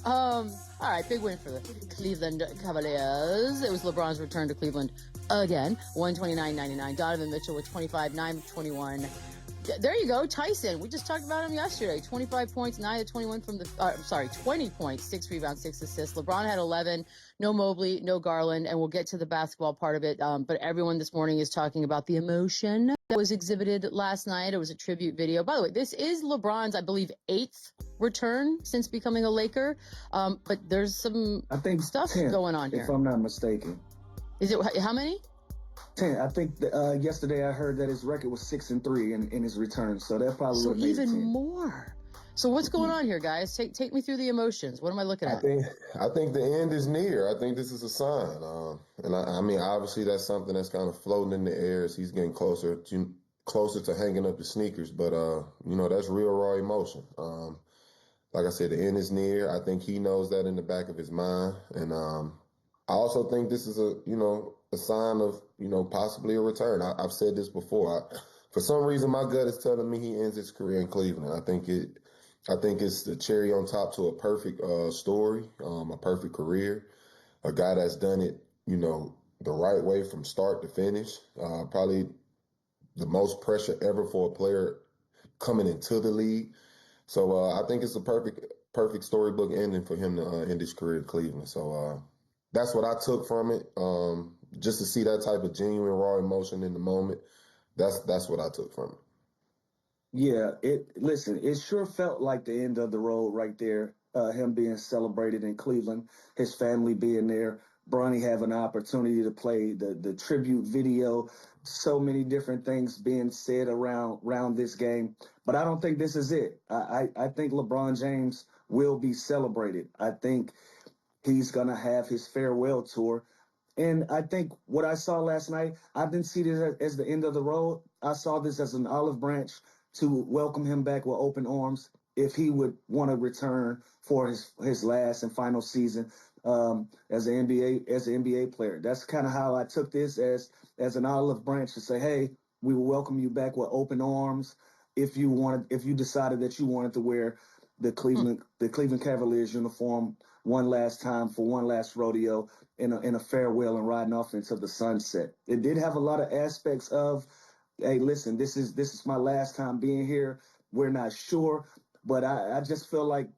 All right, big win for the Cleveland Cavaliers. It was LeBron's return to Cleveland again, 129.99. Donovan Mitchell with 25, 9 21. There you go, Tyson. We just talked about him yesterday. 25 points, 9 to 21 from the, 20 points, 6 rebounds, 6 assists. LeBron had 11. No Mobley, no Garland, and we'll get to the basketball part of it. But everyone this morning is talking about the emotion that was exhibited last night. It was a tribute video. By the way, this is LeBron's, I believe, 8th return since becoming a Laker. But there's some stuff 10th, going on here. If I'm not mistaken. Is it, how many? 10. I think yesterday I heard that his record was 6-3 in his return. So that probably would have made it 10. Even more. So what's going on here, guys? Take me through the emotions. What am I looking at? I think the end is near. I think this is a sign. And I mean, obviously that's something that's kind of floating in the air as he's getting closer to hanging up his sneakers. But, that's real raw emotion. Like I said, the end is near. I think he knows that in the back of his mind. And I also think this is a sign of, possibly a return. I've said this before. For some reason, my gut is telling me he ends his career in Cleveland. I think it's the cherry on top to a perfect story, a perfect career, a guy that's done it, the right way from start to finish. Probably the most pressure ever for a player coming into the league. So I think it's a perfect storybook ending for him to end his career in Cleveland. So that's what I took from it. Just to see that type of genuine raw emotion in the moment. That's what I took from it. Yeah, it sure felt like the end of the road right there. Him being celebrated in Cleveland, his family being there, Bronny having an opportunity to play the tribute video, so many different things being said around this game. But I don't think this is it. I think LeBron James will be celebrated. I think he's going to have his farewell tour. And I think what I saw last night, I didn't see this as the end of the road. I saw this as an olive branch to welcome him back with open arms if he would want to return for his last and final season as an NBA player. That's kind of how I took this as an olive branch to say, hey, we will welcome you back with open arms if you decided that you wanted to wear the Cleveland Cavaliers uniform one last time for one last rodeo in a farewell and riding off into the sunset. It did have a lot of aspects of, hey, listen, this is my last time being here. We're not sure, but I just feel like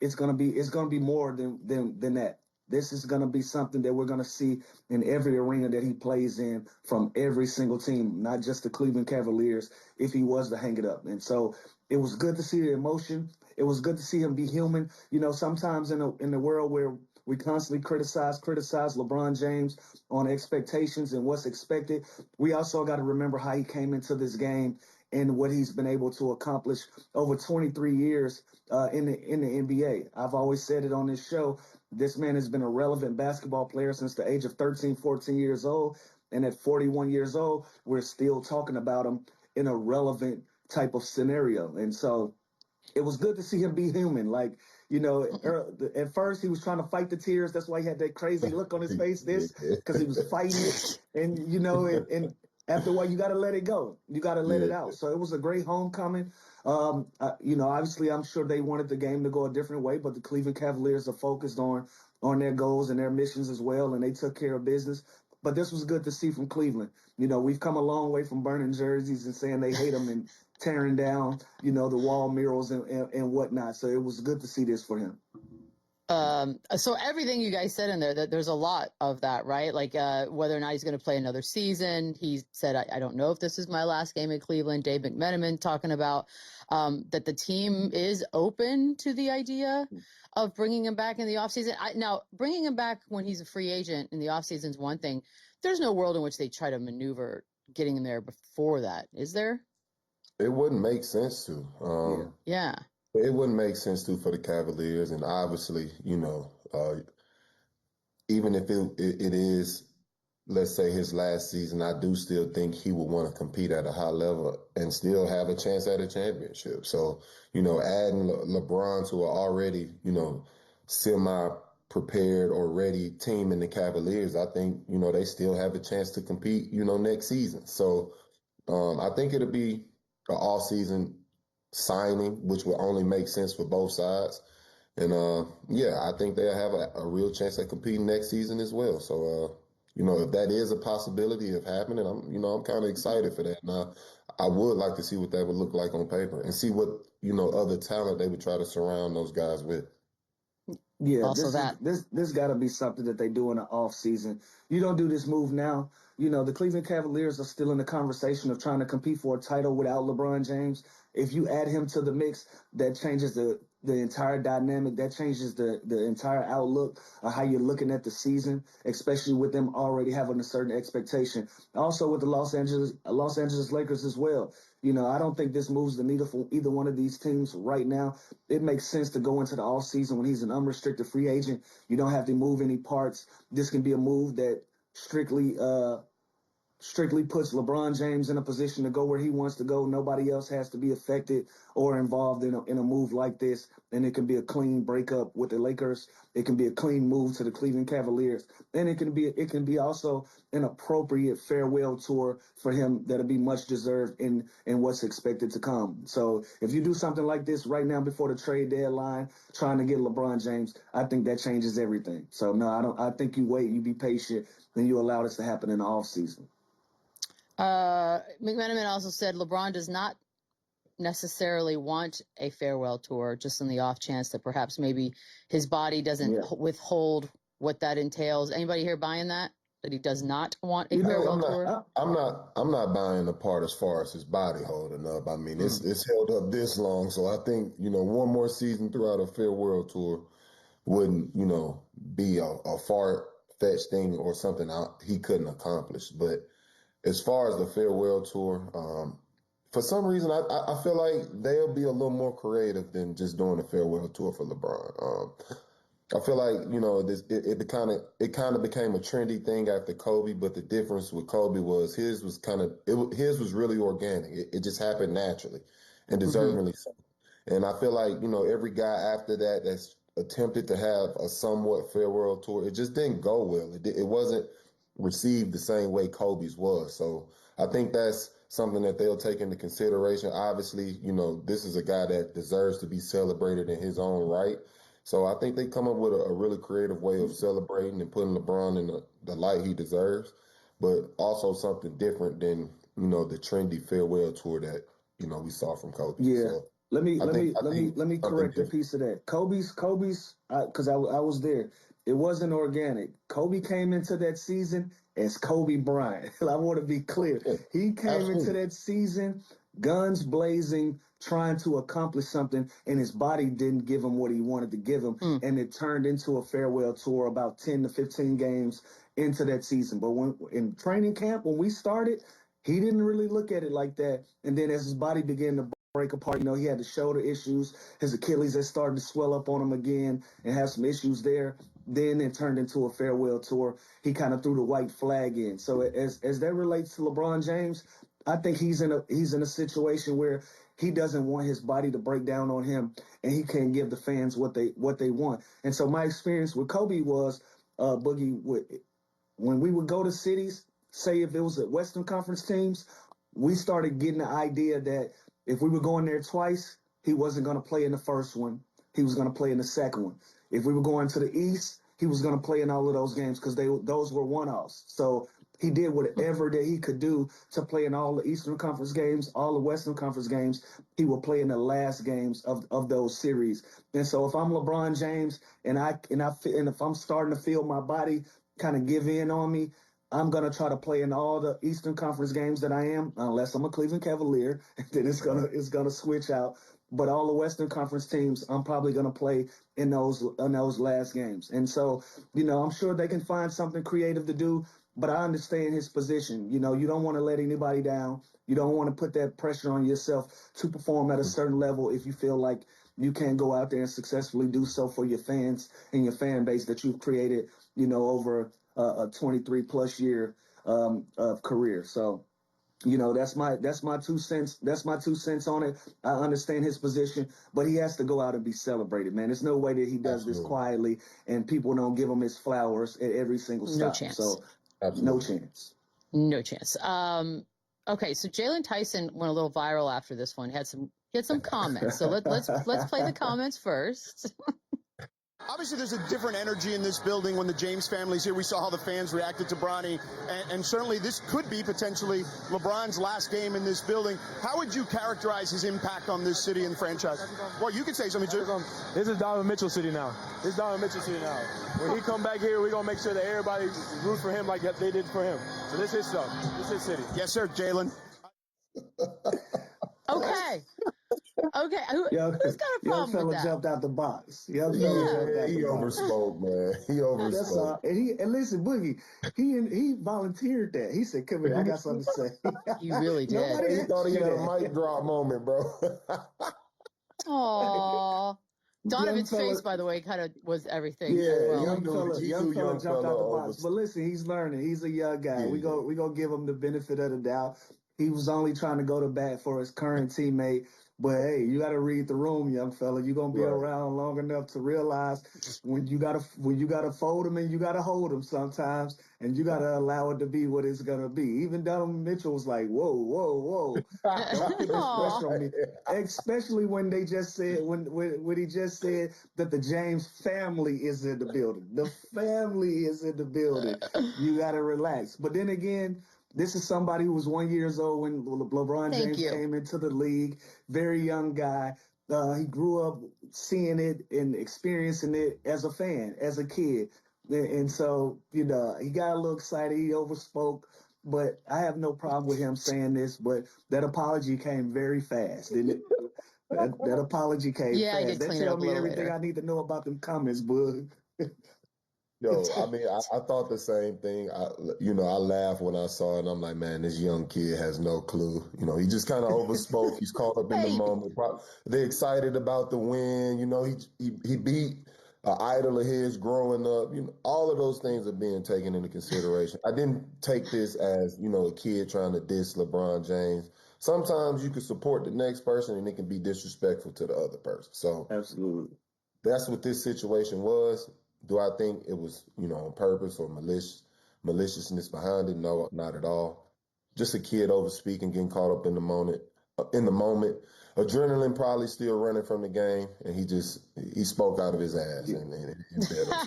it's gonna be more than that. This is gonna be something that we're gonna see in every arena that he plays in from every single team, not just the Cleveland Cavaliers, if he was to hang it up. And so it was good to see the emotion. It was good to see him be human. Sometimes in the world where we constantly criticize LeBron James on expectations and what's expected, we also got to remember how he came into this game and what he's been able to accomplish over 23 years in the NBA. I've always said it on this show. This man has been a relevant basketball player since the age of 13, 14 years old. And at 41 years old, we're still talking about him in a relevant type of scenario. And so it was good to see him be human. At first he was trying to fight the tears. That's why he had that crazy look on his face, because he was fighting it. And, and after a while, you got to let it go. You got to let it out. So it was a great homecoming. Obviously, I'm sure they wanted the game to go a different way, but the Cleveland Cavaliers are focused on their goals and their missions as well, and they took care of business. But this was good to see from Cleveland. We've come a long way from burning jerseys and saying they hate them and tearing down, the wall murals and whatnot. So it was good to see this for him. So everything you guys said in there, that there's a lot of that, right? Like whether or not he's going to play another season. He said, I don't know if this is my last game in Cleveland. Dave McMenamin talking about that the team is open to the idea of bringing him back in the offseason. Now, bringing him back when he's a free agent in the offseason is one thing. There's no world in which they try to maneuver getting him there before that, is there? It wouldn't make sense to. Yeah. It wouldn't make sense to for the Cavaliers, and obviously, even if it is, let's say, his last season, I do still think he would want to compete at a high level and still have a chance at a championship. So, adding LeBron to an already, semi-prepared or ready team in the Cavaliers, I think, they still have a chance to compete, next season. So I think it'll be an all-season signing, which will only make sense for both sides. And yeah, I think they'll have a real chance at competing next season as well. So if that is a possibility of happening, I'm kind of excited for that. Now, I would like to see what that would look like on paper and see what other talent they would try to surround those guys with. Yeah, Also that. this got to be something that they do in the off season. You don't do this move now. The Cleveland Cavaliers are still in the conversation of trying to compete for a title without LeBron James. If you add him to the mix, that changes the entire dynamic. That changes the entire outlook of how you're looking at the season, especially with them already having a certain expectation. Also with the Los Angeles Lakers as well. I don't think this moves the needle for either one of these teams right now. It makes sense to go into the off season when he's an unrestricted free agent. You don't have to move any parts. This can be a move that strictly puts LeBron James in a position to go where he wants to go. Nobody else has to be affected or involved in a move like this. And it can be a clean breakup with the Lakers. It can be a clean move to the Cleveland Cavaliers. And it can be also an appropriate farewell tour for him that'll be much deserved in what's expected to come. So if you do something like this right now before the trade deadline, trying to get LeBron James, I think that changes everything. So no, I don't. I think you wait, you be patient, and you allow this to happen in the offseason. McMenamin also said LeBron does not necessarily want a farewell tour, just in the off chance that perhaps maybe his body doesn't withhold what that entails. Anybody here buying that? That he does not want a farewell tour? I'm not buying the part as far as his body holding up. I mean, it's held up this long, so I think one more season throughout a farewell tour wouldn't be a far fetched thing or something he couldn't accomplish. But as far as the farewell tour, for some reason, I feel like they'll be a little more creative than just doing a farewell tour for LeBron. I feel like it kind of became a trendy thing after Kobe, but the difference with Kobe was his was really organic. It just happened naturally and deservingly so. And I feel like every guy after that that's attempted to have a somewhat farewell tour, it just didn't go well. It wasn't received the same way Kobe's was. So I think that's something that they'll take into consideration. Obviously, this is a guy that deserves to be celebrated in his own right. So I think they come up with a really creative way of celebrating and putting LeBron in the light he deserves, but also something different than, the trendy farewell tour that, we saw from Kobe. Yeah. So let me correct a piece of that. Kobe's, because I was there. It wasn't organic. Kobe came into that season as Kobe Bryant. I want to be clear. He came into that season guns blazing, trying to accomplish something, and his body didn't give him what he wanted to give him, and it turned into a farewell tour about 10 to 15 games into that season. But when in training camp, when we started, he didn't really look at it like that. And then as his body began to break apart, he had the shoulder issues. His Achilles had started to swell up on him again and have some issues there. Then it turned into a farewell tour. He kind of threw the white flag in. So as that relates to LeBron James, I think he's in a situation where he doesn't want his body to break down on him, and he can't give the fans what they want. And so my experience with Kobe was Boogie, when we would go to cities, say if it was at Western Conference teams, we started getting the idea that if we were going there twice, he wasn't going to play in the first one. He was going to play in the second one. If we were going to the East, he was going to play in all of those games because those were one-offs. So he did whatever that he could do to play in all the Eastern Conference games, all the Western Conference games. He will play in the last games of those series. And so if I'm LeBron James and if I'm starting to feel my body kind of give in on me, I'm gonna try to play in all the Eastern Conference games that I am, unless I'm a Cleveland Cavalier. Then it's gonna switch out. But all the Western Conference teams, I'm probably gonna play in those last games. And so, I'm sure they can find something creative to do. But I understand his position. You don't want to let anybody down. You don't want to put that pressure on yourself to perform at a certain level if you feel like you can't go out there and successfully do so for your fans and your fan base that you've created, over a 23 plus year of career. So, that's my 2 cents. That's my 2 cents on it. I understand his position, but he has to go out and be celebrated, man. There's no way that he does this quietly and people don't give him his flowers at every single stop. No chance. So, Absolutely. no chance. No chance. Okay, so Jalen Tyson went a little viral after this one. He had some comments. So let's play the comments first. Obviously, there's a different energy in this building when the James family's here. We saw how the fans reacted to Bronny, and certainly this could be potentially LeBron's last game in this building. How would you characterize his impact on this city and franchise? Well, you could say something too. This is Donovan Mitchell city now. This is Donovan Mitchell city now. When he come back here, we're going to make sure that everybody root for him like they did for him. So this is his stuff. This is his city. Yes, sir, Jalen. Okay. Okay. Who's got a Young problem fella with that? jumped out the box. Young Yeah. fella jumped out He the box. overspoke, man. He That's all. overspoke. And listen, Boogie, he volunteered that. He said, "Come here, I got something to say." He really did. Nobody He thought he had a asked you mic drop moment, bro. Aww. Donovan's Young fella- face, by the way, kind of was everything. Yeah, as well. young knew- fella, he young knew fella young jumped fella out the box. overs- But listen, he's learning. He's a young guy. Yeah. We gonna give him the benefit of the doubt. He was only trying to go to bat for his current teammate. But hey, you got to read the room, young fella. You're gonna be Right. around long enough to realize when you gotta fold him and you gotta hold him sometimes, and you gotta allow it to be what it's gonna be. Even Donovan Mitchell was like, "Whoa, whoa, whoa!" Don't put this Aw. pressure on me. Especially when they just said when he just said that the James family is in the building. The family is in the building. You gotta relax. But then again, this is somebody who was 1 year old when LeBron Thank James you. came into the league. Very young guy. He grew up seeing it and experiencing it as a fan, as a kid. And so, he got a little excited. He overspoke. But I have no problem with him saying this. But that apology came very fast, didn't it? That apology came Yeah, he fast. did That clean it tell up a me little everything later. I need to know about them comments, bud. Yo, I mean, I thought the same thing. I laughed when I saw it. And I'm like, man, this young kid has no clue. He just kind of overspoke. He's caught up in the Hey. moment. They're excited about the win. He beat an idol of his growing up. All of those things are being taken into consideration. I didn't take this as, a kid trying to diss LeBron James. Sometimes you can support the next person and it can be disrespectful to the other person. So Absolutely. that's what this situation was. Do I think it was, on purpose or maliciousness behind it? No, not at all. Just a kid over speaking, getting caught up in the moment. Adrenaline probably still running from the game, and he spoke out of his ass and bet him.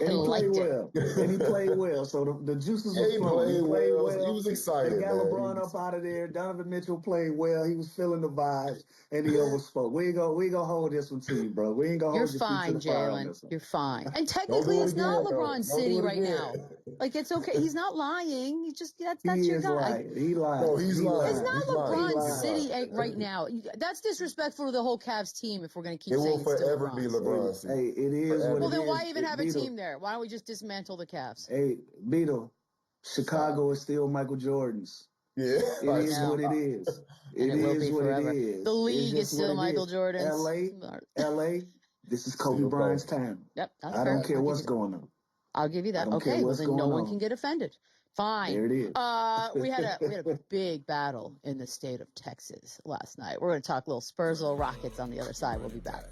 And he liked played it. well. And he played well. So the juices Yeah, were he flowing. played well. He was excited, They got man. LeBron up out of there. Donovan Mitchell played well. He was feeling the vibes, and he overspoke. We ain't gonna hold this one to you, bro. We ain't gonna You're hold your feet to fine, the fire on Jalen. this one. You're fine. And Don't do technically, it it's not again, though. LeBron's Don't city do it right again. now. Like, it's okay. He's not lying. That's He your is guy. lying. He lied. No, he's He lying. lied. It's not He's lying. LeBron's He's city lying. right now. That's disrespectful to the whole Cavs team if we're going to keep It saying will it's still forever be LeBron's. LeBron's. Hey, it is what Forever. it Well, is. then why even have a Beetle. team there? Why don't we just dismantle the Cavs? Hey, Beetle, Chicago is still Michael Jordan's. Yeah. It is what it is. And it will is be what forever. it is. The It's league is just what still it Michael is. Jordan's. LA, this is Kobe Still Bryant's Kobe. time. Yep, that's I fair. don't care I'll give what's you that. going on. I'll give you I that. don't care Okay, well what's then no going one on. can get offended. Fine. There it is. We had a big battle in the state of Texas last night. We're going to talk a little Spurs, little Rockets on the other side. We'll be back.